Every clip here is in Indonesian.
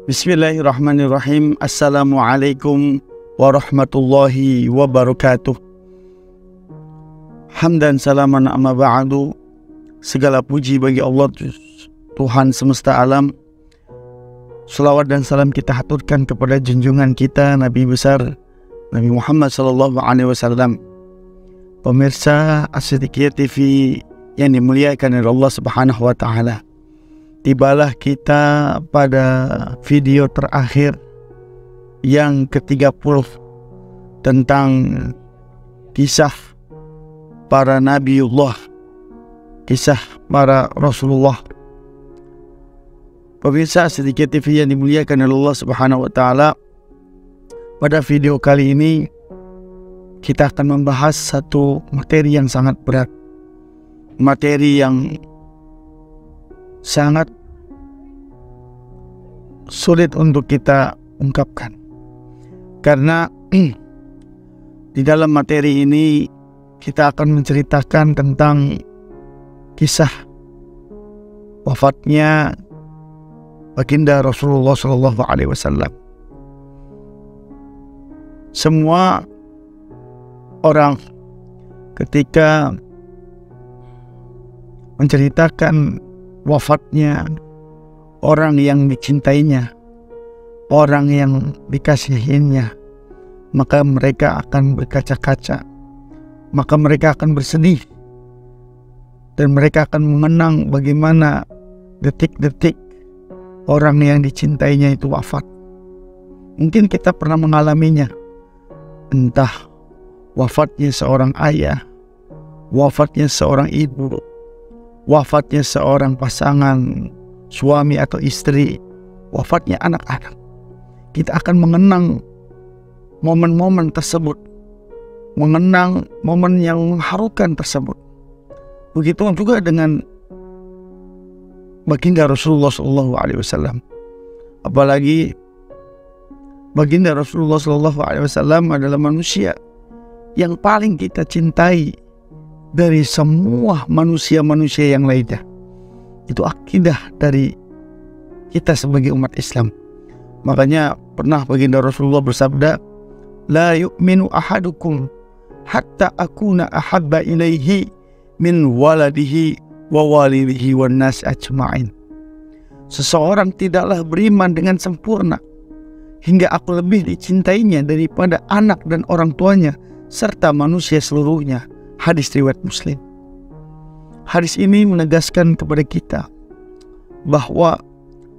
Bismillahirrahmanirrahim. Assalamualaikum warahmatullahi wabarakatuh. Hamdan salaman amma ba'du. Segala puji bagi Allah Tuhan semesta alam. Salawat dan salam kita haturkan kepada junjungan kita Nabi besar Nabi Muhammad SAW. Pemirsa As-Siddiqiyah TV yang dimuliakan oleh Allah Subhanahu wa taala. Tibalah kita pada video terakhir yang ke-30 tentang kisah para Nabiullah, kisah para Rasulullah. Pemirsa As-Siddiqiyah TV yang dimuliakan oleh Allah Subhanahu wa taala, pada video kali ini kita akan membahas satu materi yang sangat berat, materi yang sangat sulit untuk kita ungkapkan, karena di dalam materi ini kita akan menceritakan tentang kisah wafatnya baginda Rasulullah SAW. Semua orang ketika menceritakan wafatnya orang yang dicintainya, orang yang dikasihinya, maka mereka akan berkaca-kaca, maka mereka akan bersedih, dan mereka akan mengenang bagaimana detik-detik orang yang dicintainya itu wafat. Mungkin kita pernah mengalaminya, entah wafatnya seorang ayah, wafatnya seorang ibu, wafatnya seorang pasangan suami atau istri, wafatnya anak-anak. Kita akan mengenang momen-momen tersebut, mengenang momen yang mengharukan tersebut. Begitu juga dengan baginda Rasulullah SAW. Apalagi baginda Rasulullah SAW adalah manusia yang paling kita cintai dari semua manusia-manusia yang lainnya. Itu akidah dari kita sebagai umat Islam. Makanya pernah baginda Rasulullah bersabda, "La yu'minu ahadukum hatta akuna ahabba ilaihi min waladihi wa walidihi wan nas ajma'in." Seseorang tidaklah beriman dengan sempurna hingga aku lebih dicintainya daripada anak dan orang tuanya serta manusia seluruhnya. Hadis riwayat Muslim. Hadis ini menegaskan kepada kita bahwa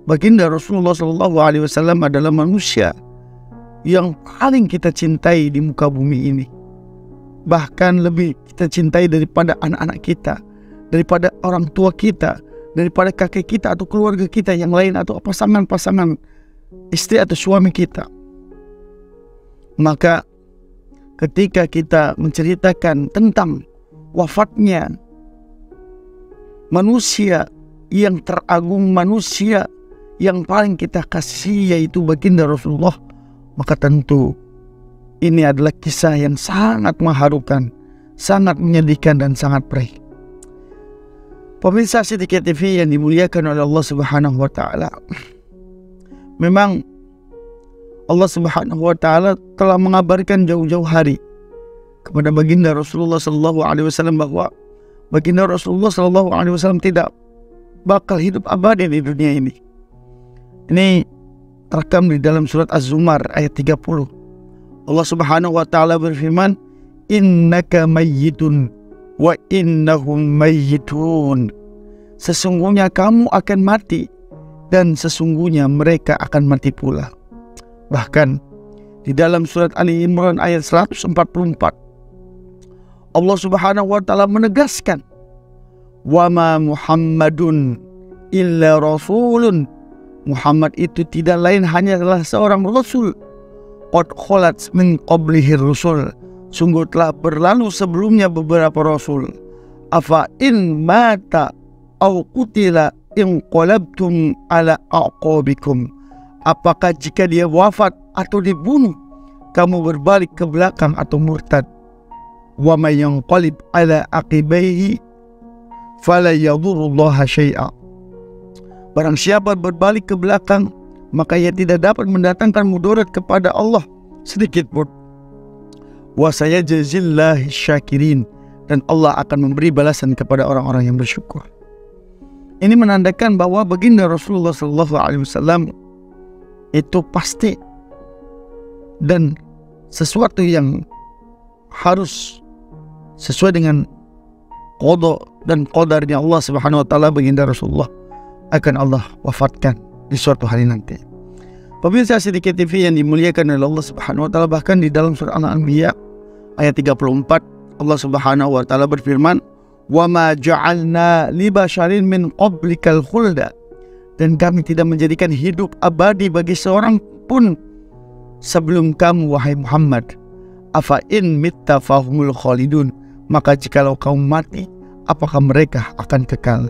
baginda Rasulullah SAW adalah manusia yang paling kita cintai di muka bumi ini. Bahkan lebih kita cintai daripada anak-anak kita, daripada orang tua kita, daripada kakek kita atau keluarga kita yang lain, atau pasangan-pasangan istri atau suami kita. Maka ketika kita menceritakan tentang wafatnya manusia yang teragung, manusia yang paling kita kasih, yaitu baginda Rasulullah, maka tentu ini adalah kisah yang sangat mengharukan, sangat menyedihkan, dan sangat perih. Pemirsa As-Siddiqiyah TV yang dimuliakan oleh Allah Subhanahu wa taala, memang Allah Subhanahu wa taala telah mengabarkan jauh-jauh hari kepada baginda Rasulullah SAW bahwa baginda Rasulullah SAW tidak bakal hidup abadi di dunia ini. Ini terekam di dalam surat Az-Zumar ayat 30. Allah Subhanahu wa taala berfirman, "Innaka mayyitun wa innahum mayyitun." Sesungguhnya kamu akan mati dan sesungguhnya mereka akan mati pula. Bahkan di dalam surat Ali Imran ayat 144, Allah Subhanahu wa taala menegaskan, "Wa ma Muhammadun illa rasulun." Muhammad itu tidak lain hanyalah seorang rasul. Qad khalat min qablihi rusul. Sungguh telah berlalu sebelumnya beberapa rasul. Afa in mata au qutila inqalabtum ala aqabikum. Apakah jika dia wafat atau dibunuh, kamu berbalik ke belakang atau murtad? Wa may yanqalib ala aqibaihi fala yadurrullaha syai'a. Barang siapa berbalik ke belakang, maka ia tidak dapat mendatangkan mudarat kepada Allah sedikit pun. Wa sayajzillahi syakirin, dan Allah akan memberi balasan kepada orang-orang yang bersyukur. Ini menandakan bahwa baginda Rasulullah SAW itu pasti dan sesuatu yang harus sesuai dengan qada dan qadarnya Allah Subhanahu wa taala. Baginda Rasulullah akan Allah wafatkan di suatu hari nanti. Pemirsa Siddiqiyah TV yang dimuliakan oleh Allah Subhanahu wa taala, bahkan di dalam surah Al-Anbiya ayat 34 Allah Subhanahu wa taala berfirman, "Wa ma ja'alna li basyarin min qablikal khulda." Dan kami tidak menjadikan hidup abadi bagi seorang pun sebelum kamu, wahai Muhammad. Afa in mitta fahumul khalidun. Maka jikalau kamu mati, apakah mereka akan kekal?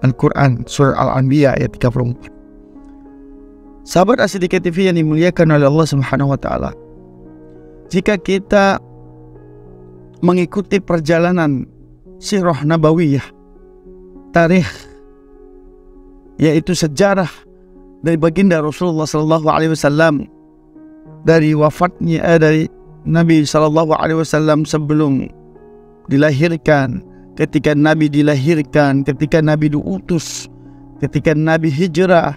Al-Quran surah Al-Anbiya ayat 34. Sahabat As-Siddiqiyah TV yang dimuliakan oleh Allah Subhanahu wa taala, jika kita mengikuti perjalanan sirah nabawiyah, tarikh, yaitu sejarah dari baginda Rasulullah sallallahu alaihi wasallam, dari wafatnya dari Nabi sallallahu alaihi wasallam sebelum dilahirkan, ketika Nabi dilahirkan, ketika Nabi diutus, ketika Nabi hijrah,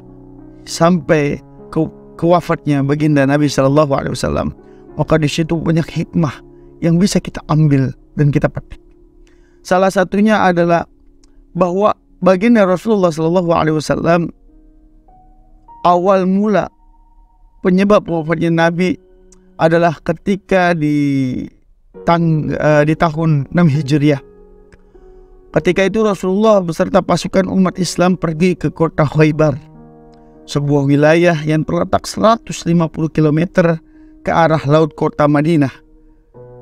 sampai ke wafatnya baginda Nabi sallallahu alaihi wasallam. Maka di situ banyak hikmah yang bisa kita ambil dan kita petik. Salah satunya adalah bahwa baginda Rasulullah sallallahu alaihi wasallam, awal mula penyebab wafatnya Nabi adalah ketika di tahun 6 Hijriah. Ketika itu Rasulullah beserta pasukan umat Islam pergi ke kota Khaybar, sebuah wilayah yang terletak 150 km ke arah laut kota Madinah.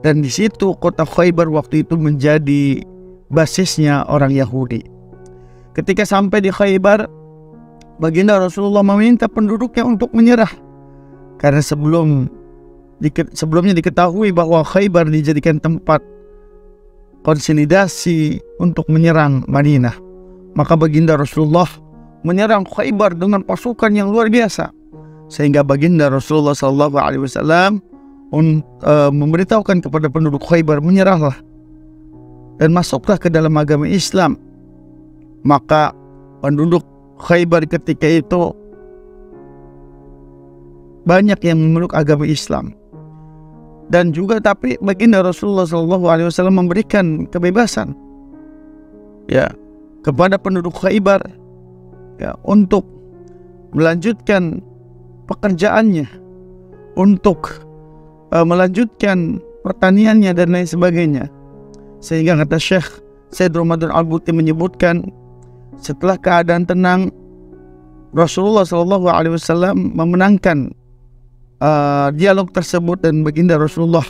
Dan di situ kota Khaybar waktu itu menjadi basisnya orang Yahudi. Ketika sampai di Khaybar, baginda Rasulullah meminta penduduknya untuk menyerah, karena sebelumnya diketahui bahwa Khaybar dijadikan tempat konsolidasi untuk menyerang Madinah. Maka baginda Rasulullah menyerang Khaybar dengan pasukan yang luar biasa, sehingga baginda Rasulullah SAW memberitahukan kepada penduduk Khaybar, menyerahlah dan masuklah ke dalam agama Islam. Maka penduduk Khaybar ketika itu banyak yang memeluk agama Islam. Dan juga tapi baginda Rasulullah SAW memberikan kebebasan kepada penduduk Khaybar untuk melanjutkan pekerjaannya, untuk melanjutkan pertaniannya dan lain sebagainya. Sehingga kata Syekh Said Ramadan Al-Buti menyebutkan, setelah keadaan tenang, Rasulullah SAW memenangkan dialog tersebut, dan baginda Rasulullah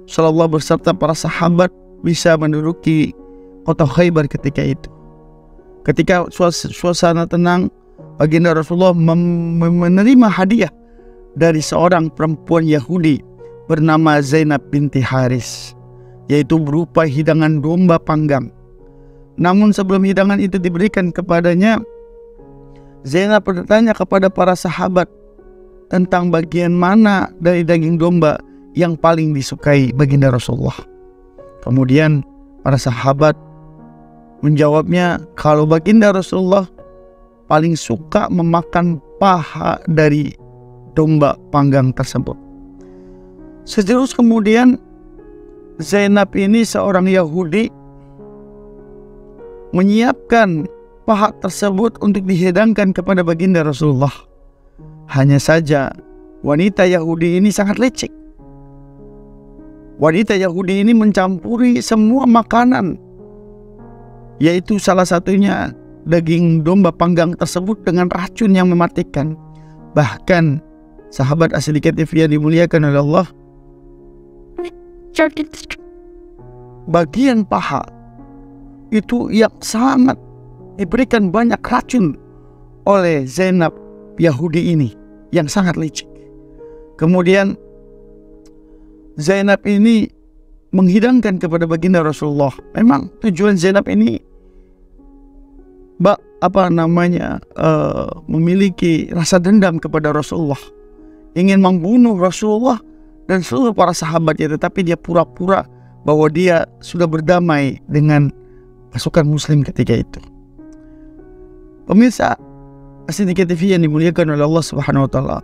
SAW beserta para sahabat bisa menduduki kota Khaybar ketika itu. Ketika suasana tenang, baginda Rasulullah menerima hadiah dari seorang perempuan Yahudi bernama Zainab binti Haris, yaitu berupa hidangan domba panggang. Namun sebelum hidangan itu diberikan kepadanya, Zainab bertanya kepada para sahabat tentang bagian mana dari daging domba yang paling disukai baginda Rasulullah. Kemudian para sahabat menjawabnya, kalau baginda Rasulullah paling suka memakan paha dari domba panggang tersebut. Seterus kemudian Zainab ini seorang Yahudi menyiapkan paha tersebut untuk dihidangkan kepada baginda Rasulullah. Hanya saja wanita Yahudi ini sangat licik. Wanita Yahudi ini mencampuri semua makanan, yaitu salah satunya daging domba panggang tersebut dengan racun yang mematikan. Bahkan sahabat As-Siddiqiyah TV yang dimuliakan oleh Allah, bagian paha itu yang sangat diberikan banyak racun oleh Zainab Yahudi ini yang sangat licik. Kemudian Zainab ini menghidangkan kepada baginda Rasulullah. Memang tujuan Zainab ini memiliki rasa dendam kepada Rasulullah, ingin membunuh Rasulullah dan seluruh para sahabatnya, tetapi dia pura-pura bahwa dia sudah berdamai dengan pasukan muslim ketika itu. Pemirsa As-Siddiqiyah TV yang dimuliakan oleh Allah Subhanahu wa taala.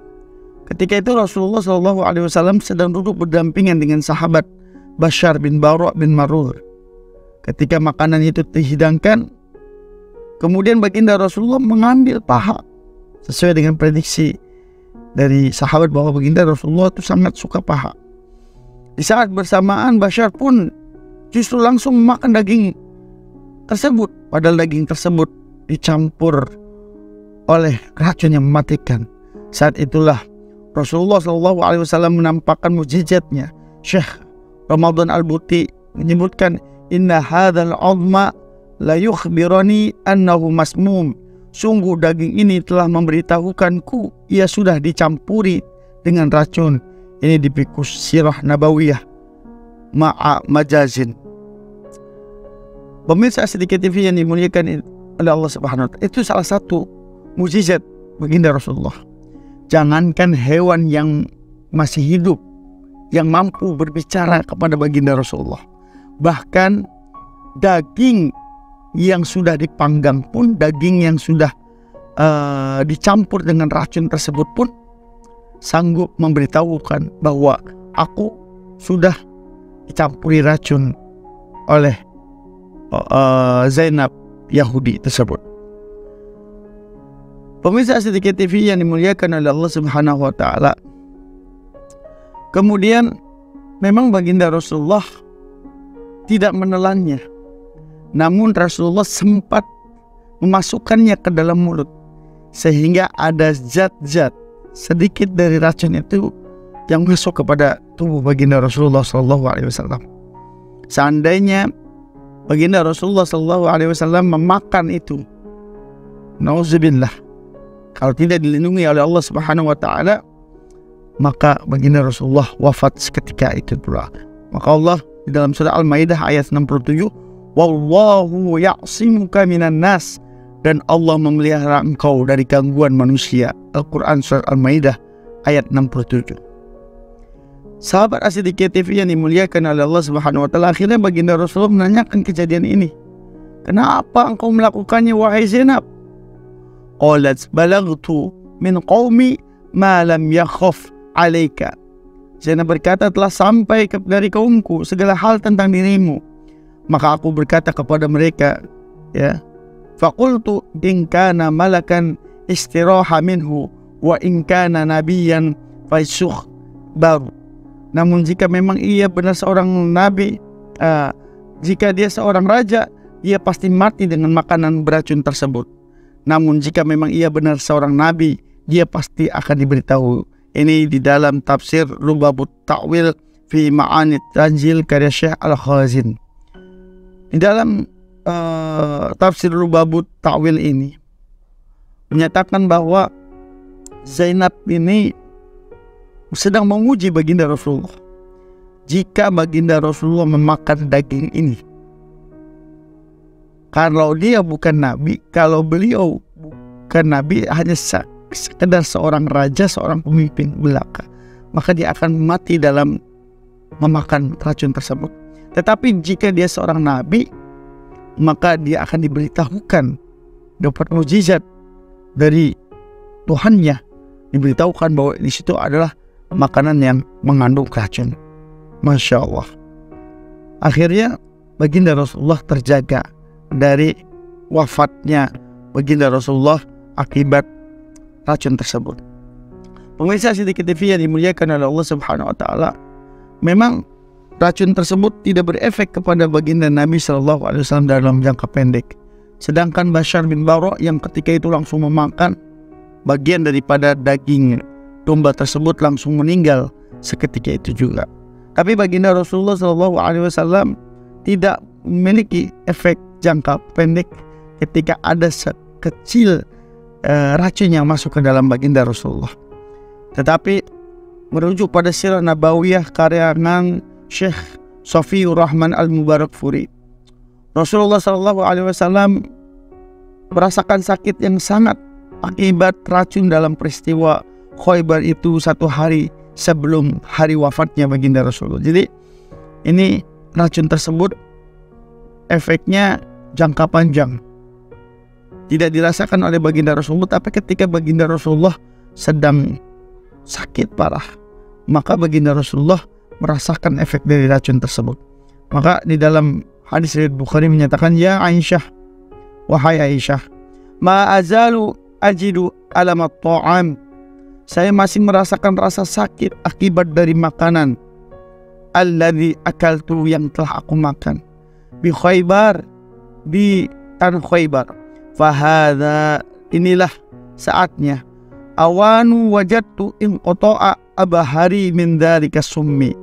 Ketika itu Rasulullah SAW sedang duduk berdampingan dengan sahabat Bashar bin Bara' bin Marur. Ketika makanan itu dihidangkan, kemudian baginda Rasulullah mengambil paha sesuai dengan prediksi dari sahabat bahwa baginda Rasulullah itu sangat suka paha. Di saat bersamaan Bashar pun justru langsung memakan daging tersebut, padahal daging tersebut dicampur oleh racun yang mematikan. Saat itulah Rasulullah SAW menampakkan mukjizatnya. Syekh Ramadan Al-Buti menyebutkan, inna hadzal 'azma la yukhbirani annahu masmum. Sungguh daging ini telah memberitahukanku ia sudah dicampuri dengan racun. Ini di Fiqhus Sirah Nabawiyah ma'a majazin. Pemirsa As-Siddiqiyah TV yang dimuliakan oleh Allah Subhanahu wa taala, itu salah satu mukjizat baginda Rasulullah. Jangankan hewan yang masih hidup yang mampu berbicara kepada baginda Rasulullah, bahkan daging yang sudah dipanggang pun, daging yang sudah dicampur dengan racun tersebut pun sanggup memberitahukan bahwa aku sudah dicampuri racun oleh Zainab Yahudi tersebut. Pemirsa As-Siddiqiyah TV yang dimuliakan oleh Allah Subhanahu wa taala. Kemudian memang baginda Rasulullah tidak menelannya, namun Rasulullah sempat memasukkannya ke dalam mulut, sehingga ada zat-zat sedikit dari racun itu yang masuk kepada tubuh baginda Rasulullah SAW. Seandainya baginda Rasulullah SAW memakan itu, nauzubillah, kalau tidak dilindungi oleh Allah Subhanahu wa taala, maka baginda Rasulullah wafat seketika itu pula. Maka Allah di dalam surah Al-Maidah ayat 67, wallahu ya'simuka minan nas, dan Allah memelihara engkau dari gangguan manusia. Al-Quran surah Al-Maidah ayat 67. Sahabat As-Siddiqiyah TV yang dimuliakan oleh Allah Subhanahu wa taala, akhirnya baginda Rasulullah menanyakan kejadian ini. Kenapa engkau melakukannya wahai Zainab? Qalat balagtu min qaumi ma lam yakhaf alaika. Zainab berkata, telah sampai dari kaumku segala hal tentang dirimu. Maka aku berkata kepada mereka, ya, faqultu in kana malakan istiraha minhu wa in kana nabiyan faisukh baru. Namun jika memang ia benar seorang nabi, jika dia seorang raja, ia pasti mati dengan makanan beracun tersebut. Namun jika memang ia benar seorang nabi, dia pasti akan diberitahu. Ini di dalam tafsir Lubabut Ta'wil fi Ma'anit Tanzil karya Syekh Al-Khazin. Di dalam tafsir Lubabut Ta'wil ini menyatakan bahwa Zainab ini sedang menguji baginda Rasulullah. Jika baginda Rasulullah memakan daging ini, kalau dia bukan nabi, kalau beliau bukan nabi, hanya sekedar seorang raja, seorang pemimpin belaka, maka dia akan mati dalam memakan racun tersebut. Tetapi jika dia seorang nabi, maka dia akan diberitahukan, dapat mukjizat dari Tuhannya, diberitahukan bahwa di situ adalah makanan yang mengandung racun. Masya Allah. Akhirnya baginda Rasulullah terjaga dari wafatnya baginda Rasulullah akibat racun tersebut. Pemirsa As-Siddiqiyah TV yang dimuliakan oleh Allah Subhanahu wa taala, memang racun tersebut tidak berefek kepada baginda Nabi SAW dalam jangka pendek. Sedangkan Bashar bin Bara' yang ketika itu langsung memakan bagian daripada daging domba tersebut, langsung meninggal seketika itu juga. Tapi baginda Rasulullah SAW tidak memiliki efek jangka pendek ketika ada sekecil racun yang masuk ke dalam baginda Rasulullah. Tetapi merujuk pada Sirah Nabawiyah karangan Syekh Safiyur Rahman Al-Mubarakfuri, Rasulullah SAW merasakan sakit yang sangat akibat racun dalam peristiwa Khaybar itu 1 hari sebelum hari wafatnya baginda Rasulullah. Jadi ini racun tersebut efeknya jangka panjang, tidak dirasakan oleh baginda Rasulullah, tapi ketika baginda Rasulullah sedang sakit parah, maka baginda Rasulullah merasakan efek dari racun tersebut. Maka di dalam hadis riwayat Bukhari menyatakan, ya Aisyah, wahai Aisyah, ma azalu ajidu alamat ta'am, saya masih merasakan rasa sakit akibat dari makanan alladzi akaltu, yang telah aku makan, bi Khaybar, di tanah Khaybar. Fahadha, inilah saatnya, awanu wajadtu in qata'a abahari min dzalika summi,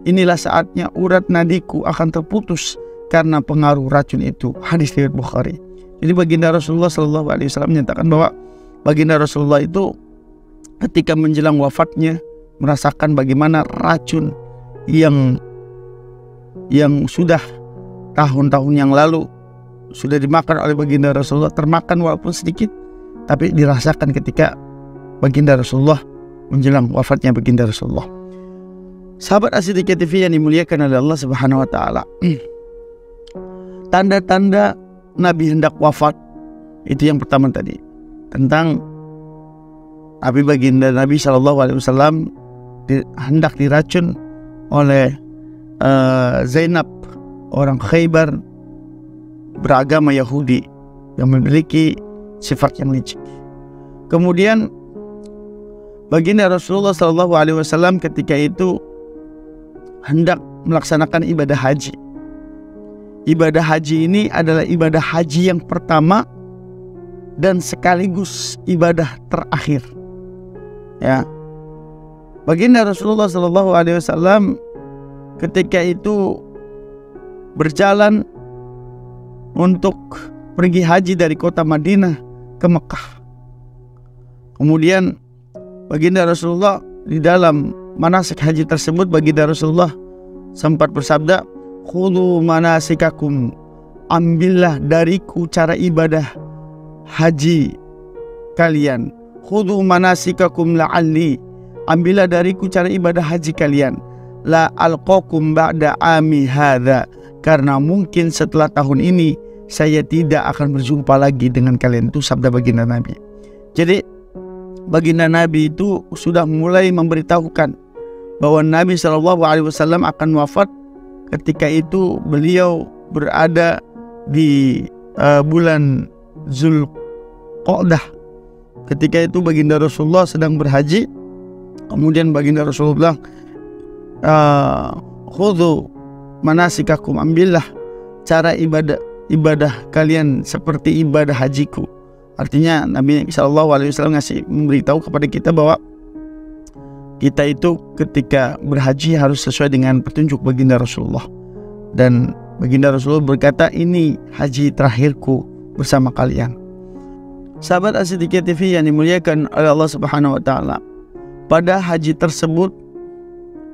inilah saatnya urat nadiku akan terputus karena pengaruh racun itu. Hadis riwayat Bukhari. Jadi baginda Rasulullah SAW menyatakan bahwa baginda Rasulullah itu ketika menjelang wafatnya merasakan bagaimana racun yang sudah tahun-tahun yang lalu sudah dimakan oleh baginda Rasulullah, termakan walaupun sedikit, tapi dirasakan ketika baginda Rasulullah menjelang wafatnya baginda Rasulullah. Sahabat As-Siddiqiyah TV yang dimuliakan oleh Allah Subhanahu wa taala. Tanda-tanda Nabi hendak wafat itu yang pertama tadi, tentang baginda Nabi SAW hendak diracun oleh Zainab, orang Khaybar beragama Yahudi yang memiliki sifat yang licik. Kemudian baginda Rasulullah SAW ketika itu hendak melaksanakan ibadah haji. Ibadah haji ini adalah ibadah haji yang pertama dan sekaligus ibadah terakhir. Ya, baginda Rasulullah SAW ketika itu berjalan untuk pergi haji dari kota Madinah ke Mekah. Kemudian baginda Rasulullah di dalam manasik haji tersebut, baginda Rasulullah sempat bersabda, khudhu manasikakum, ambillah dariku cara ibadah haji kalian. Khudhu manasikakum la'alli, ambillah dariku cara ibadah haji kalian. La alqakum ba'da ami hadha, karena mungkin setelah tahun ini saya tidak akan berjumpa lagi dengan kalian. Itu sabda baginda Nabi. Jadi baginda Nabi itu sudah mulai memberitahukan bahwa Nabi SAW akan wafat ketika itu beliau berada di bulan Zulqa'dah. Ketika itu baginda Rasulullah sedang berhaji. Kemudian baginda Rasulullah bilang, khudhu manasikakum, ambillah cara ibadah kalian seperti ibadah hajiku. Artinya Nabi SAW ngasih memberitahu kepada kita bahwa kita itu ketika berhaji harus sesuai dengan petunjuk baginda Rasulullah. Dan baginda Rasulullah berkata, ini haji terakhirku bersama kalian. Sahabat As-Siddiqiyah TV yang dimuliakan oleh Allah Subhanahu wa taala, pada haji tersebut,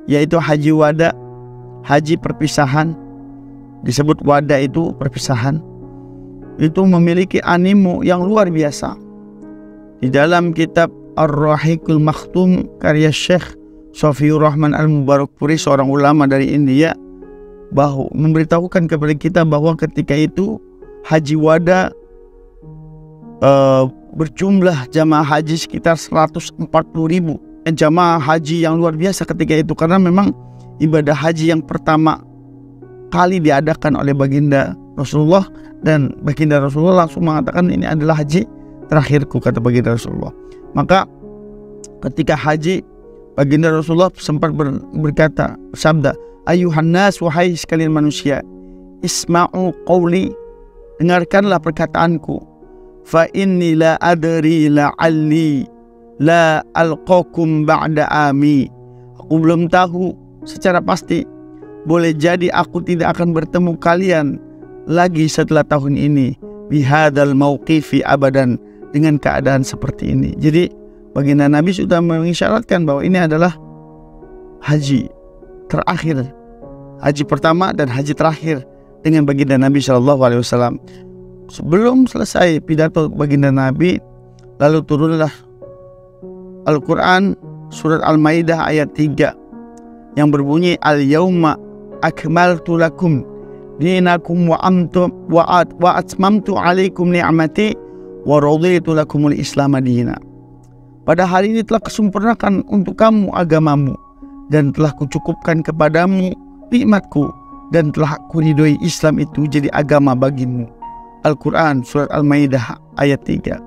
yaitu haji wada, haji perpisahan, disebut wada itu perpisahan, itu memiliki animo yang luar biasa. Di dalam kitab Ar-Rahiqul Makhtum karya Syekh Sofiur Rahman Al-Mubarakpuri, seorang ulama dari India, bahwa memberitahukan kepada kita bahwa ketika itu haji wada berjumlah jamaah haji sekitar 140.000. Jamaah haji yang luar biasa ketika itu, karena memang ibadah haji yang pertama kali diadakan oleh baginda Rasulullah, dan baginda Rasulullah langsung mengatakan ini adalah haji terakhirku, kata baginda Rasulullah. Maka ketika haji, baginda Rasulullah sempat berkata, bersabda, ayuhan nas, wahai sekalian manusia, isma'u qawli, dengarkanlah perkataanku, fa inni la adri la'alli la alqakum ba'da ami, aku belum tahu secara pasti, boleh jadi aku tidak akan bertemu kalian lagi setelah tahun ini, bihadal mauqifi abadan, dengan keadaan seperti ini. Jadi baginda Nabi sudah mengisyaratkan bahwa ini adalah haji terakhir, haji pertama dan haji terakhir dengan baginda Nabi SAW. sebelum selesai pidato baginda Nabi, lalu turunlah Al-Quran surat Al-Maidah ayat 3 yang berbunyi, Al-Yawma akmaltu lakum dinakum wa atmamtu alaikum ni'mati wa raditu lakumul Islam madina. Pada hari ini telah kesempurnakan untuk kamu agamamu, dan telah kucukupkan kepadamu nikmatku, dan telah kuridhoi Islam itu jadi agama bagimu. Al-Quran surat Al-Maidah ayat 3.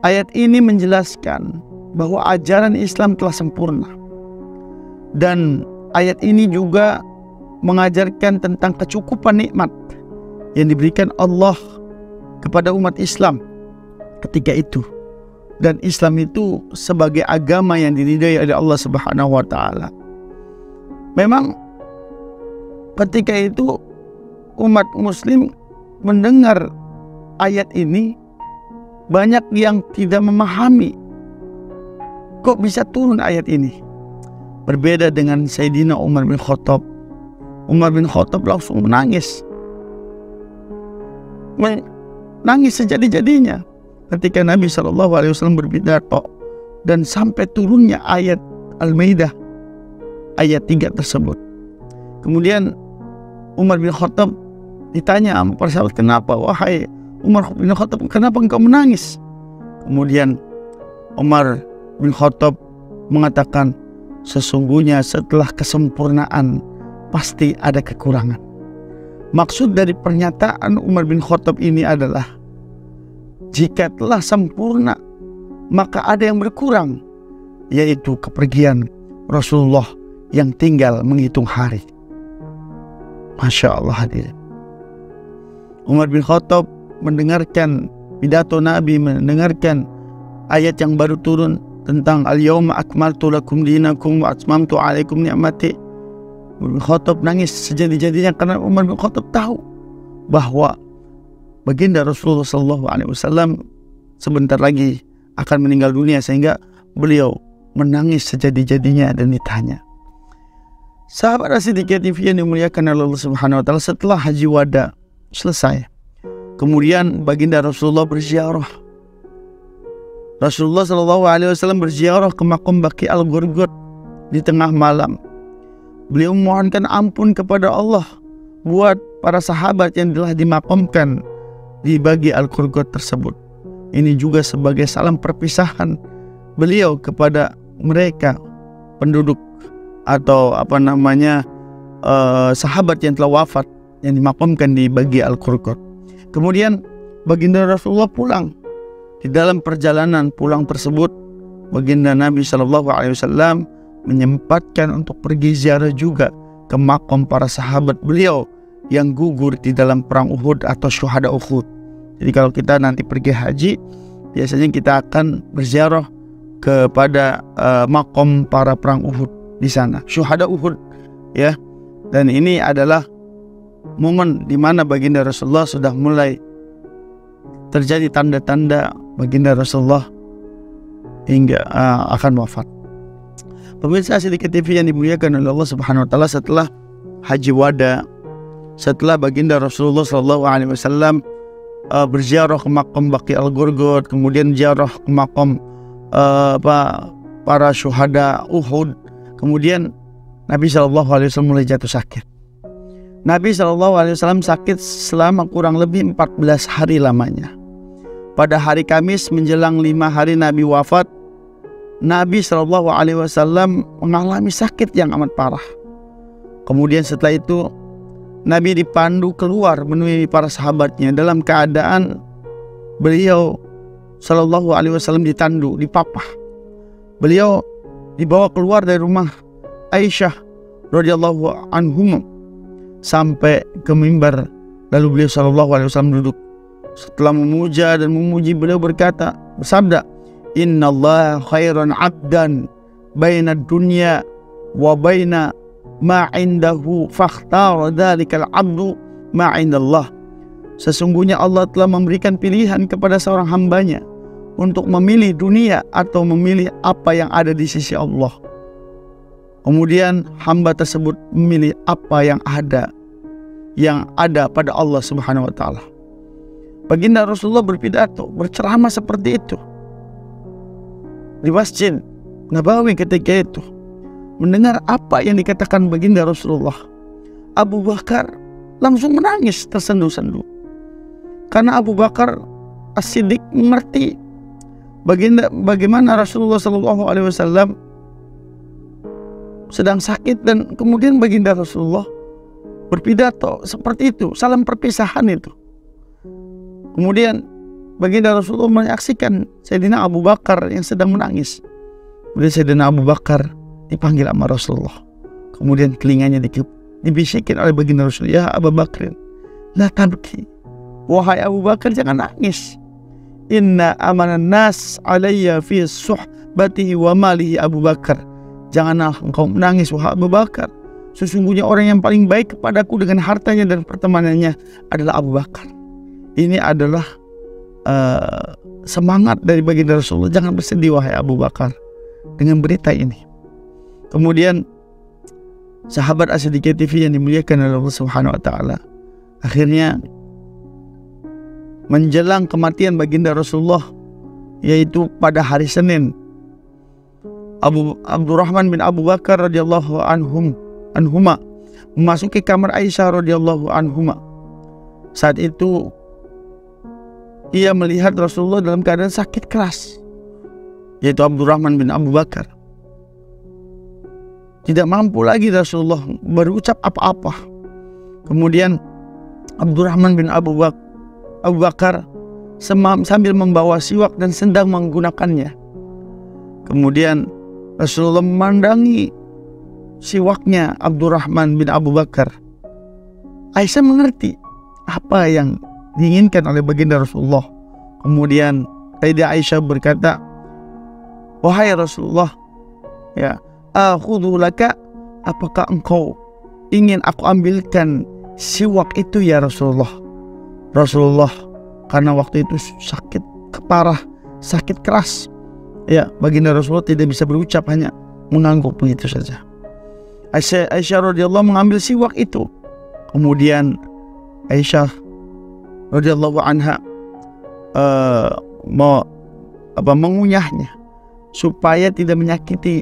Ayat ini menjelaskan bahwa ajaran Islam telah sempurna. Dan ayat ini juga mengajarkan tentang kecukupan nikmat yang diberikan Allah kepada umat Islam ketika itu. Dan Islam itu sebagai agama yang diridhai oleh Allah Subhanahu wa taala. Memang ketika itu umat muslim mendengar ayat ini, banyak yang tidak memahami kok bisa turun ayat ini. Berbeda dengan Sayyidina Umar bin Khattab. Umar bin Khattab langsung menangis. Menangis sejadi-jadinya ketika Nabi SAW berpidato dan sampai turunnya ayat Al-Maidah ayat 3 tersebut. Kemudian Umar bin Khattab ditanya sama para sahabat, kenapa wahai Umar bin Khattab, kenapa engkau menangis? Kemudian Umar bin Khattab mengatakan, sesungguhnya setelah kesempurnaan pasti ada kekurangan. Maksud dari pernyataan Umar bin Khattab ini adalah, jika telah sempurna maka ada yang berkurang, yaitu kepergian Rasulullah yang tinggal menghitung hari. Masya Allah hadirin. Umar bin Khattab mendengarkan pidato Nabi, mendengarkan ayat yang baru turun tentang Al-Yawma akmaltu lakum dinakum wa atmamtu alaikum ni'mati. Umar bin Khattab nangis sejadi-jadinya karena Umar bin Khattab tahu bahwa baginda Rasulullah SAW sebentar lagi akan meninggal dunia, sehingga beliau menangis sejadi-jadinya. Dan ditanya, sahabat As-Siddiqiyah TV yang dimuliakan oleh Allah Subhanahu wa taala, setelah haji wada selesai, kemudian baginda Rasulullah berziarah. Rasulullah SAW berziarah ke makam Baqi Al-Ghurghud di tengah malam. Beliau memohonkan ampun kepada Allah buat para sahabat yang telah dimakamkan di Baqi Al-Ghurghud tersebut. Ini juga sebagai salam perpisahan beliau kepada mereka penduduk atau sahabat yang telah wafat yang dimakamkan di Baqi Al-Ghurghud. Kemudian baginda Rasulullah pulang. Di dalam perjalanan pulang tersebut, baginda Nabi SAW menyempatkan untuk pergi ziarah juga ke makam para sahabat beliau yang gugur di dalam perang Uhud atau syuhada Uhud. Jadi kalau kita nanti pergi haji, biasanya kita akan berziarah kepada makam para perang Uhud di sana, syuhada Uhud, ya. Dan ini adalah momen di mana baginda Rasulullah sudah mulai terjadi tanda-tanda baginda Rasulullah hingga akan wafat. Pemirsa As-Siddiqiyah TV yang dimuliakan oleh Allah Subhanahu wa taala, setelah haji wada, setelah baginda Rasulullah SAW berziarah ke makam Baqi Al-Ghurghud, kemudian ziarah ke makam para syuhada Uhud, kemudian Nabi SAW mulai jatuh sakit. Nabi SAW sakit selama kurang lebih 14 hari lamanya. Pada hari Kamis menjelang 5 hari Nabi wafat, Nabi SAW mengalami sakit yang amat parah. Kemudian setelah itu Nabi dipandu keluar menemui para sahabatnya dalam keadaan beliau SAW ditandu, dipapah. Beliau dibawa keluar dari rumah Aisyah radhiyallahu anhum sampai ke mimbar. Lalu beliau SAW duduk. Setelah memuja dan memuji, beliau bersabda, Innallaha khairan abdan baina dunya wa baina ma indahu fakhtara dhalikal abdu ma indallah. Sesungguhnya Allah telah memberikan pilihan kepada seorang hambanya untuk memilih dunia atau memilih apa yang ada di sisi Allah. Kemudian hamba tersebut memilih apa yang ada pada Allah Subhanahu wa taala. baginda Rasulullah berpidato, berceramah seperti itu di Masjid Nabawi ketika itu. Mendengar apa yang dikatakan baginda Rasulullah, Abu Bakar langsung menangis tersendu-sendu. Karena Abu Bakar As-Siddiq mengerti bagaimana Rasulullah SAW sedang sakit, dan kemudian baginda Rasulullah berpidato seperti itu, salam perpisahan itu. Kemudian baginda Rasulullah menyaksikan Sayyidina Abu Bakar yang sedang menangis. Kemudian Sayyidina Abu Bakar dipanggil sama Rasulullah. Kemudian telinganya dibisikin oleh baginda Rasulullah, ya Abu Bakar, la tabki, wahai Abu Bakar jangan nangis. Inna amanan nas alayya fi suhbatihi wa malihi Abu Bakar. Janganlah engkau menangis wahai Abu Bakar. Sesungguhnya orang yang paling baik kepadaku dengan hartanya dan pertemanannya adalah Abu Bakar. Ini adalah semangat dari baginda Rasulullah. Jangan bersedih wahai Abu Bakar dengan berita ini. Kemudian sahabat As-Siddiq TV yang dimuliakan oleh Allah Subhanahu wa taala, akhirnya menjelang kematian baginda Rasulullah, yaitu pada hari Senin, Abdurrahman bin Abu Bakar radhiyallahu anhuma memasuki kamar Aisyah radhiyallahu anhuma. Saat itu ia melihat Rasulullah dalam keadaan sakit keras, yaitu Abdurrahman bin Abu Bakar. Tidak mampu lagi Rasulullah berucap apa-apa. Kemudian Abdurrahman bin Abu Bakar sambil membawa siwak dan sedang menggunakannya. Kemudian Rasulullah memandangi siwaknya Abdurrahman bin Abu Bakar. Aisyah mengerti apa yang diinginkan oleh baginda Rasulullah. Kemudian Sayyidah Aisyah berkata, wahai Rasulullah, ya, akhudhu laka, apakah engkau ingin aku ambilkan siwak itu ya Rasulullah? Rasulullah karena waktu itu sakit parah, sakit keras, ya, baginda Rasulullah tidak bisa berucap, hanya mengangguk begitu saja. Aisyah radhiyallahu mengambil siwak itu. Kemudian Aisyah radhiyallahu anha mengunyahnya supaya tidak menyakiti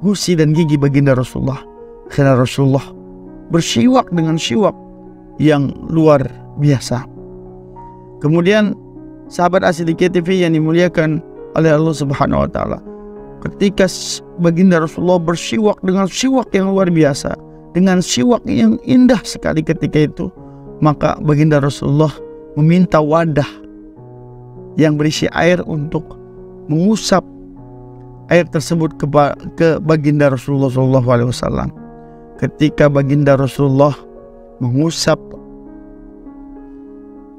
gusi dan gigi baginda Rasulullah. Karena Rasulullah bersiwak dengan siwak yang luar biasa. Kemudian sahabat As-Siddiq TV yang dimuliakan oleh Allah Subhanahu wa taala, ketika baginda Rasulullah bersiwak dengan siwak yang luar biasa, dengan siwak yang indah sekali ketika itu, maka baginda Rasulullah meminta wadah yang berisi air untuk mengusap air tersebut ke baginda Rasulullah SAW. Ketika baginda Rasulullah mengusap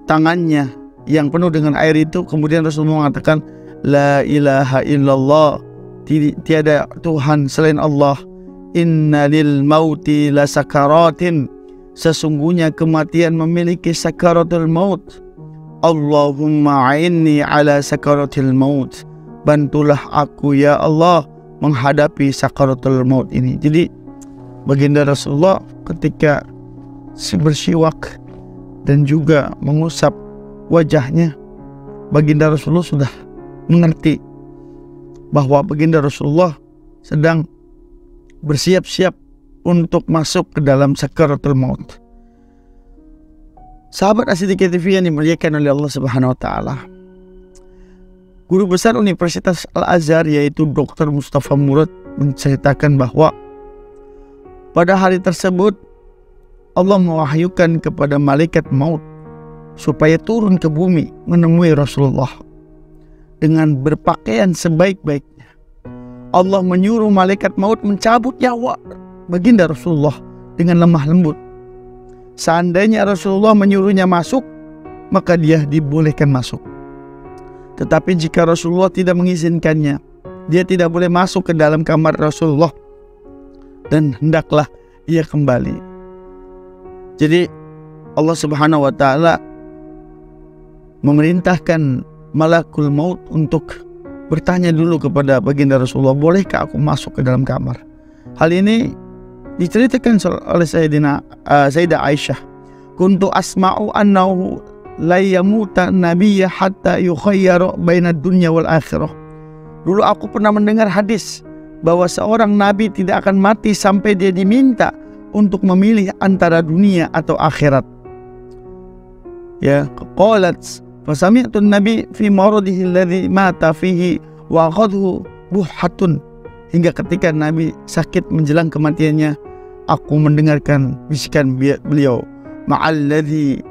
tangannya yang penuh dengan air itu, kemudian Rasulullah mengatakan, la ilaha illallah, tiada Tuhan selain Allah. Inna lil mauti la sakaratin, sesungguhnya kematian memiliki sakaratul maut. Allahumma a'inni ala sakaratil maut, bantulah aku ya Allah menghadapi sakaratul maut ini. Jadi baginda Rasulullah ketika bersiwak dan juga mengusap wajahnya, baginda Rasulullah sudah mengerti bahwa baginda Rasulullah sedang bersiap-siap untuk masuk ke dalam sakaratul maut. Sahabat As-Siddiq TV yang dimuliakan oleh Allah Subhanahu wa taala, guru besar Universitas Al-Azhar yaitu Dr. Mustafa Murad menceritakan bahwa pada hari tersebut Allah mewahyukan kepada malaikat maut supaya turun ke bumi menemui Rasulullah dengan berpakaian sebaik-baiknya. Allah menyuruh malaikat maut mencabut nyawa baginda Rasulullah dengan lemah lembut. Seandainya Rasulullah menyuruhnya masuk, maka dia dibolehkan masuk. Tetapi jika Rasulullah tidak mengizinkannya, dia tidak boleh masuk ke dalam kamar Rasulullah dan hendaklah ia kembali. Jadi Allah Subhanahu wa taala memerintahkan malakul maut untuk bertanya dulu kepada baginda Rasulullah, bolehkah aku masuk ke dalam kamar? Hal ini diceritakan oleh Sayyidah Aisyah. Kuntu asma'u annahu la yamuta nabiyya hatta yukhayyara bainad dunya wal akhirah. Dulu aku pernah mendengar hadis bahwa seorang nabi tidak akan mati sampai dia diminta untuk memilih antara dunia atau akhirat. Ya, qalat fasami'tu nabi fi maradihi alladhi mata fihi wa akhadhu buhatun. Hingga ketika Nabi sakit menjelang kematiannya, aku mendengarkan bisikan beliau, ma'alladzi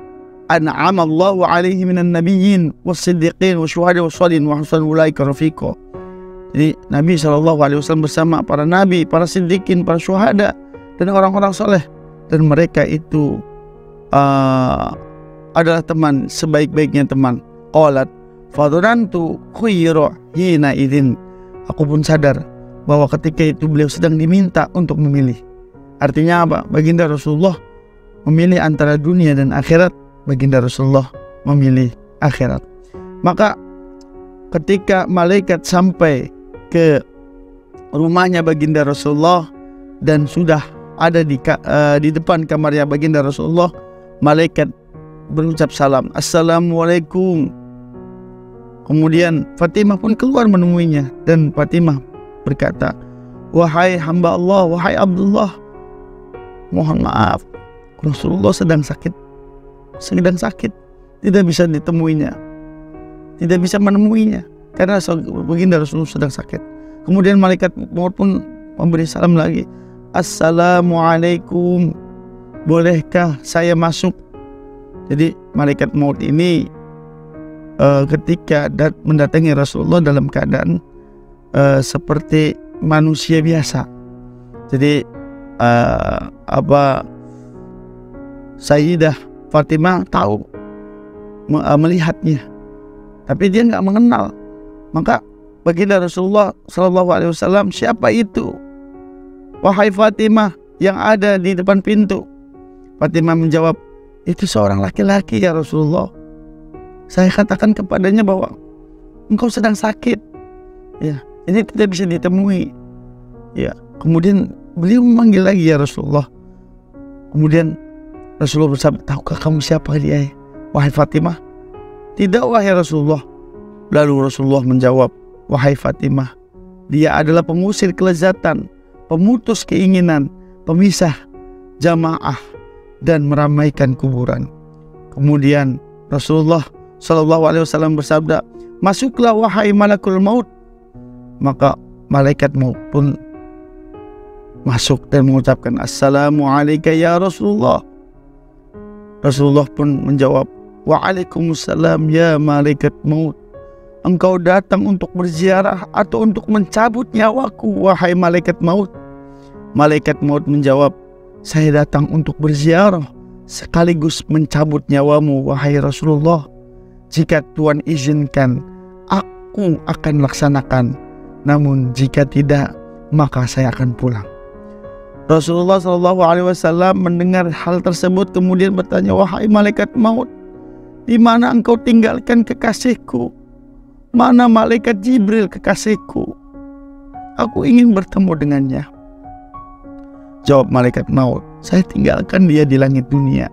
an'ama Allahu alaihi minan nabiyyin was-siddiqin wasyuhada was-shalihin wa hasuna ulaika rafiqa. Jadi Nabi SAW bersama para nabi, para siddiqin, para syuhada dan orang-orang soleh, dan mereka itu adalah teman sebaik-baiknya teman. Qalat fadhanantu khuyira hina idzin. Aku pun sadar bahwa ketika itu beliau sedang diminta untuk memilih. Artinya apa? Baginda Rasulullah memilih antara dunia dan akhirat. Baginda Rasulullah memilih akhirat. Maka ketika malaikat sampai ke rumahnya Baginda Rasulullah dan sudah ada di depan kamarnya Baginda Rasulullah, malaikat berucap salam, Assalamualaikum. Kemudian Fatimah pun keluar menemuinya, dan Fatimah berkata, wahai hamba Allah, wahai Abdullah, mohon maaf, Rasulullah sedang sakit, tidak bisa ditemuinya, tidak bisa menemuinya karena Baginda Rasulullah sedang sakit. Kemudian malaikat maut pun memberi salam lagi, Assalamualaikum, bolehkah saya masuk? Jadi malaikat maut ini ketika mendatangi Rasulullah dalam keadaan seperti manusia biasa. Jadi Sayyidah Fatimah tahu, melihatnya, tapi dia nggak mengenal. Maka baginda Rasulullah SAW, siapa itu? Wahai Fatimah yang ada di depan pintu. Fatimah menjawab, itu seorang laki-laki ya Rasulullah. Saya katakan kepadanya bahwa engkau sedang sakit, ya, ini tidak bisa ditemui. Ya, kemudian beliau memanggil lagi ya Rasulullah. Kemudian Rasulullah bersabda, tahukah kamu siapa dia, wahai Fatimah? Tidak wahai Rasulullah. Lalu Rasulullah menjawab, wahai Fatimah, dia adalah pengusir kelezatan, pemutus keinginan, pemisah jamaah, dan meramaikan kuburan. Kemudian Rasulullah SAW bersabda, masuklah wahai malakul maut. Maka malaikat maut pun masuk dan mengucapkan, Assalamualaikum ya Rasulullah. Rasulullah pun menjawab, Waalaikumsalam ya malaikat maut. Engkau datang untuk berziarah atau untuk mencabut nyawaku, wahai malaikat maut? Malaikat maut menjawab, saya datang untuk berziarah sekaligus mencabut nyawamu, wahai Rasulullah. Jika Tuhan izinkan, aku akan laksanakan. Namun jika tidak, maka saya akan pulang. Rasulullah SAW mendengar hal tersebut kemudian bertanya, wahai malaikat maut, di mana engkau tinggalkan kekasihku? Mana malaikat Jibril kekasihku? Aku ingin bertemu dengannya. Jawab malaikat maut, saya tinggalkan dia di langit dunia.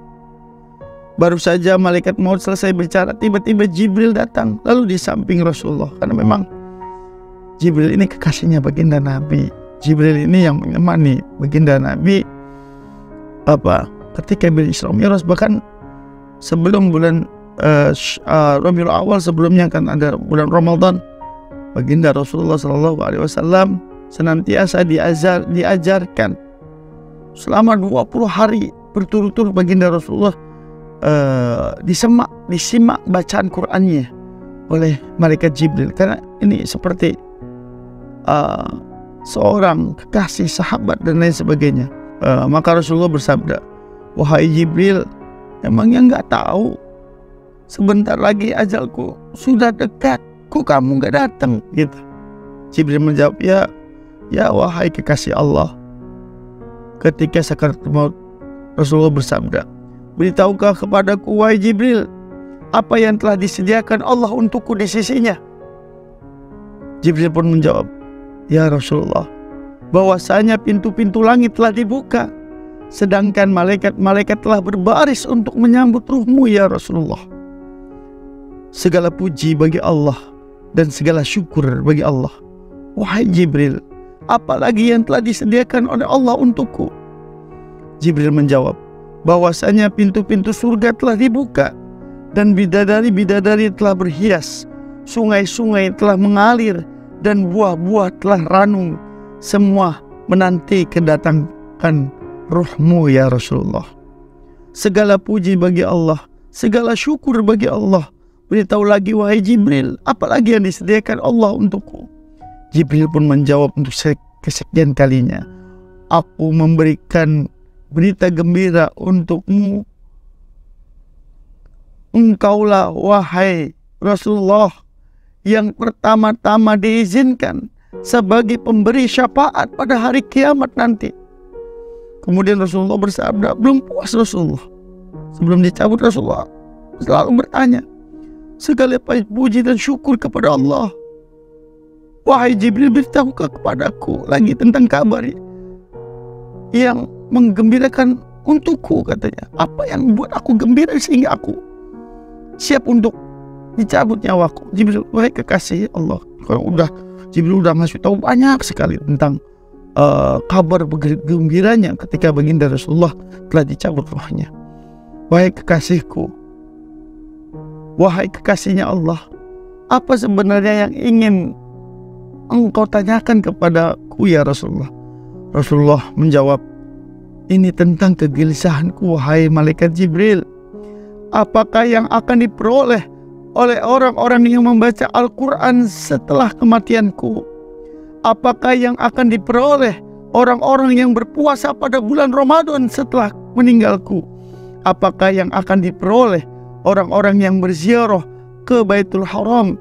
Baru saja malaikat maut selesai bicara, tiba-tiba Jibril datang lalu di samping Rasulullah, karena memang Jibril ini kekasihnya baginda Nabi. Jibril ini yang menemani baginda Nabi ketika Isra Mi'raj, bahkan sebelum bulan Rabiul Awal, sebelumnya kan ada bulan Ramadan. Baginda Rasulullah SAW senantiasa diajarkan selama 20 hari berturut-turut. Baginda Rasulullah disimak bacaan Qur'annya oleh malaikat Jibril, karena ini seperti seorang kekasih, sahabat dan lain sebagainya. Maka Rasulullah bersabda, wahai Jibril, emangnya nggak tahu sebentar lagi ajalku sudah dekat, kok kamu nggak datang? Gitu. Jibril menjawab, ya wahai kekasih Allah. Ketika sakaratul maut, Rasulullah bersabda, beritaukah kepadaku wahai Jibril, apa yang telah disediakan Allah untukku di sisinya? Jibril pun menjawab, ya Rasulullah, bahwasanya pintu-pintu langit telah dibuka, sedangkan malaikat-malaikat telah berbaris untuk menyambut ruhmu ya Rasulullah. segala puji bagi Allah dan segala syukur bagi Allah. Wahai Jibril, apalagi yang telah disediakan oleh Allah untukku? Jibril menjawab, bahwasanya pintu-pintu surga telah dibuka dan bidadari-bidadari telah berhias, sungai-sungai telah mengalir dan buah-buah telah ranum, semua menanti kedatangan ruhmu ya Rasulullah. Segala puji bagi Allah, segala syukur bagi Allah. Beritahu lagi wahai Jibril, apalagi yang disediakan Allah untukku? Jibril pun menjawab untuk kesekian kalinya, aku memberikan berita gembira untukmu. Engkaulah wahai Rasulullah yang pertama-tama diizinkan sebagai pemberi syafaat pada hari kiamat nanti. Kemudian Rasulullah bersabda, belum puas Rasulullah. Sebelum dicabut Rasulullah selalu bertanya, segala puji dan syukur kepada Allah. Wahai Jibril, beritahukan kepadaku lagi tentang kabar yang menggembirakan untukku, katanya. Apa yang membuat aku gembira sehingga aku siap untuk dicabut nyawaku? Jibril, wahai kekasih Allah. Kalau Jibril udah ngasih tahu banyak sekali tentang kabar gembiranya ketika baginda Rasulullah telah dicabut rohnya. Wahai kekasihku, wahai kekasihnya Allah, apa sebenarnya yang ingin engkau tanyakan kepadaku ya Rasulullah? Rasulullah menjawab, ini tentang kegelisahanku wahai malaikat Jibril. Apakah yang akan diperoleh oleh orang-orang yang membaca Al-Quran setelah kematianku? Apakah yang akan diperoleh orang-orang yang berpuasa pada bulan Ramadan setelah meninggalku? Apakah yang akan diperoleh orang-orang yang berziarah ke Baitul Haram,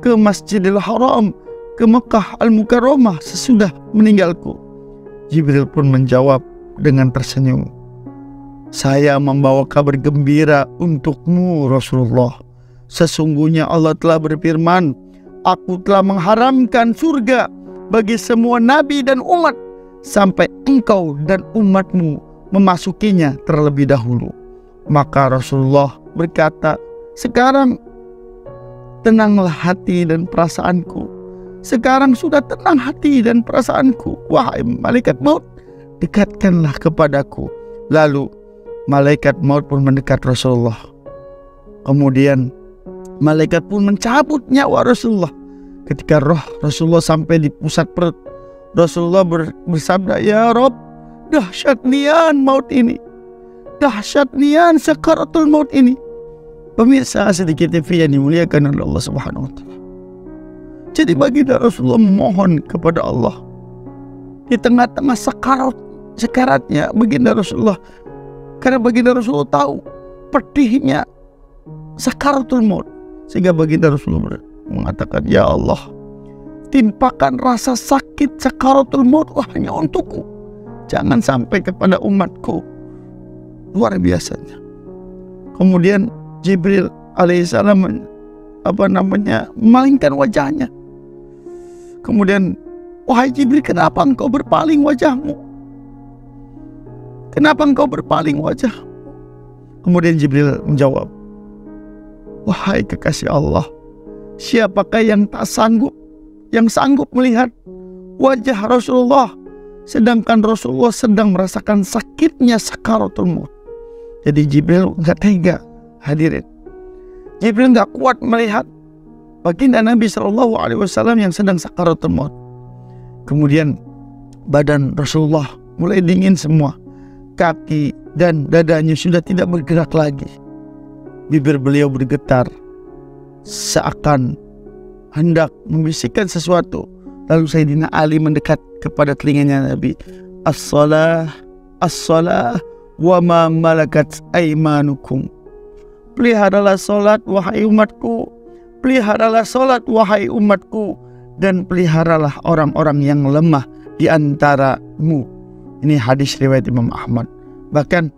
ke Masjidil Haram, ke Mekah Al-Mukarramah sesudah meninggalku? Jibril pun menjawab dengan tersenyum, saya membawa kabar gembira untukmu Rasulullah. Sesungguhnya Allah telah berfirman, aku telah mengharamkan surga bagi semua nabi dan umat sampai engkau dan umatmu memasukinya terlebih dahulu. Maka Rasulullah berkata, sekarang tenanglah hati dan perasaanku. Sekarang sudah tenang hati dan perasaanku. Wahai malaikat maut, dekatkanlah kepadaku. Lalu malaikat maut pun mendekat Rasulullah. Kemudian malaikat pun mencabut nyawa Rasulullah. Ketika roh Rasulullah sampai di pusat perut, Rasulullah bersabda, ya Rabb, dahsyat nian maut ini, dahsyat nian sakaratul maut ini. Pemirsa sedikit TV yang dimuliakan oleh Allah Subhanahu wa Ta'ala. Jadi baginda Rasulullah memohon kepada Allah di tengah-tengah sekaratnya baginda Rasulullah, karena baginda Rasulullah tahu pedihnya sakaratul maut, sehingga baginda Rasulullah mengatakan, ya Allah, timpakan rasa sakit sakaratul maut hanya untukku, jangan sampai kepada umatku. Luar biasanya. Kemudian Jibril alaihissalam memalingkan wajahnya. Kemudian, wahai Jibril, kenapa engkau berpaling wajahmu? Kenapa engkau berpaling wajah? Kemudian Jibril menjawab, wahai kekasih Allah, siapakah yang sanggup melihat wajah Rasulullah sedangkan Rasulullah sedang merasakan sakitnya sakaratul maut? Jadi Jibril nggak tega, hadirin. Jibril nggak kuat melihat baginda Nabi SAW yang sedang sakaratul maut. Kemudian badan Rasulullah mulai dingin semua, kaki dan dadanya sudah tidak bergerak lagi. Bibir beliau bergetar seakan hendak membisikkan sesuatu. Lalu Sayyidina Ali mendekat kepada telinganya Nabi, as-salah, as-salah, wa ma malakat aimanukum. Peliharalah solat wahai umatku, peliharalah solat wahai umatku, dan peliharalah orang-orang yang lemah di antaramu. Ini hadis riwayat Imam Ahmad. Bahkan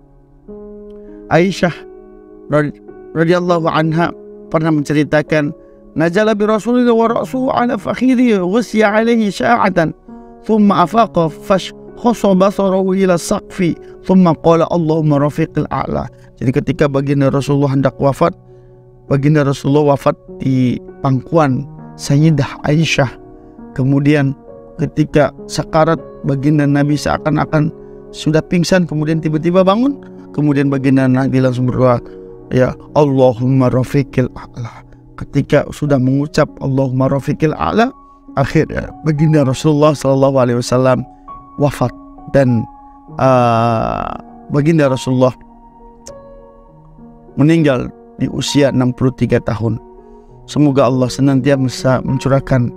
Aisyah radhiyallahu anha pernah menceritakan, najala bi Rasulillah wa ra'suhu ala fakhidhi ghusya alaihi sya'atan thumma afaqa khassa basarahu ila saqfi thumma qala Allahumma rafiqil a'la. Jadi ketika baginda Rasulullah hendak wafat, baginda Rasulullah wafat di pangkuan Sayyidah Aisyah. Kemudian ketika sakarat, baginda Nabi seakan-akan sudah pingsan, kemudian tiba-tiba bangun. Kemudian baginda Nabi langsung berdoa, ya Allahumma rafiqil a'la. Ketika sudah mengucap Allahumma rafiqil a'la, akhirnya baginda Rasulullah SAW wafat. Dan baginda Rasulullah meninggal di usia 63 tahun. Semoga Allah senantiasa mencurahkan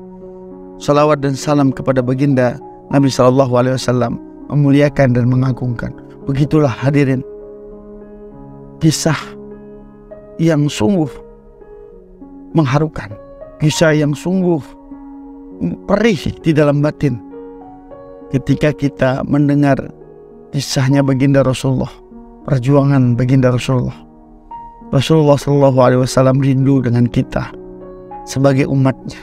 salawat dan salam kepada baginda Nabi SAW, memuliakan dan mengagungkan. Begitulah hadirin, kisah yang sungguh mengharukan, kisah yang sungguh perih di dalam batin ketika kita mendengar kisahnya baginda Rasulullah, perjuangan baginda Rasulullah. Rasulullah SAW rindu dengan kita sebagai umatnya,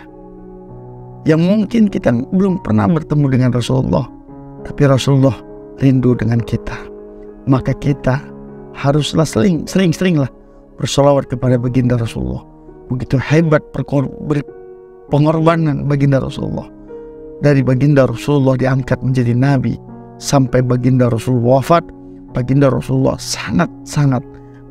yang mungkin kita belum pernah bertemu dengan Rasulullah, tapi Rasulullah rindu dengan kita. Maka kita haruslah sering-seringlah bersolawat kepada baginda Rasulullah. Begitu hebat pengorbanan baginda Rasulullah. Dari baginda Rasulullah diangkat menjadi nabi sampai baginda Rasulullah wafat, baginda Rasulullah sangat-sangat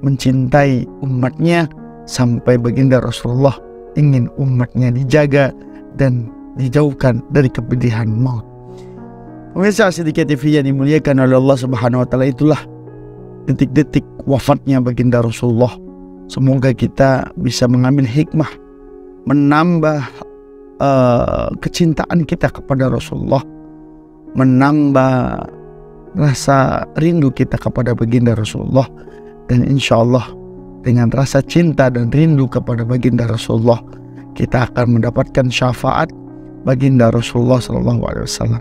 mencintai umatnya, sampai baginda Rasulullah ingin umatnya dijaga dan dijauhkan dari kepedihan maut. Pemirsa Siddiqiyah TV yang dimuliakan oleh Allah Subhanahu wa taala, itulah detik-detik wafatnya baginda Rasulullah. Semoga kita bisa mengambil hikmah, menambah kecintaan kita kepada Rasulullah, menambah rasa rindu kita kepada baginda Rasulullah. Dan insya Allah dengan rasa cinta dan rindu kepada baginda Rasulullah, kita akan mendapatkan syafaat baginda Rasulullah SAW.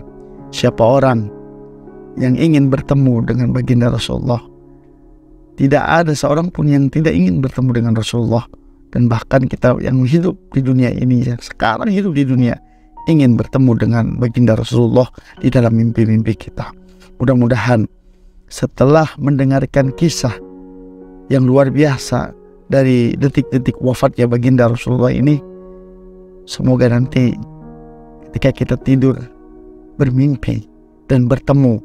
Siapa orang yang ingin bertemu dengan baginda Rasulullah, tidak ada seorang pun yang tidak ingin bertemu dengan Rasulullah. Dan bahkan kita yang hidup di dunia ini, yang sekarang hidup di dunia, ingin bertemu dengan baginda Rasulullah di dalam mimpi-mimpi kita. Mudah-mudahan setelah mendengarkan kisah yang luar biasa dari detik-detik wafatnya baginda Rasulullah ini, semoga nanti ketika kita tidur bermimpi dan bertemu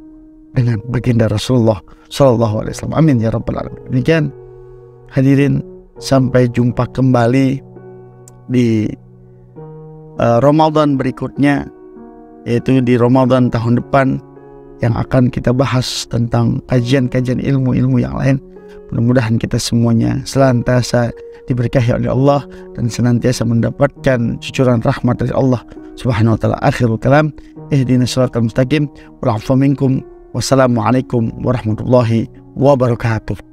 dengan baginda Rasulullah SAW. Amin ya rabbal alamin. Demikian hadirin, sampai jumpa kembali di Ramadan berikutnya, yaitu di Ramadan tahun depan, yang akan kita bahas tentang kajian-kajian ilmu-ilmu yang lain. Mudah-mudahan kita semuanya senantiasa diberkahi oleh Allah dan senantiasa mendapatkan cucuran rahmat dari Allah Subhanahu wa taala. Akhirul kalam, ihdinas siratal mustaqim, wal 'afwa minkum. Wassalamualaikum warahmatullahi wabarakatuh.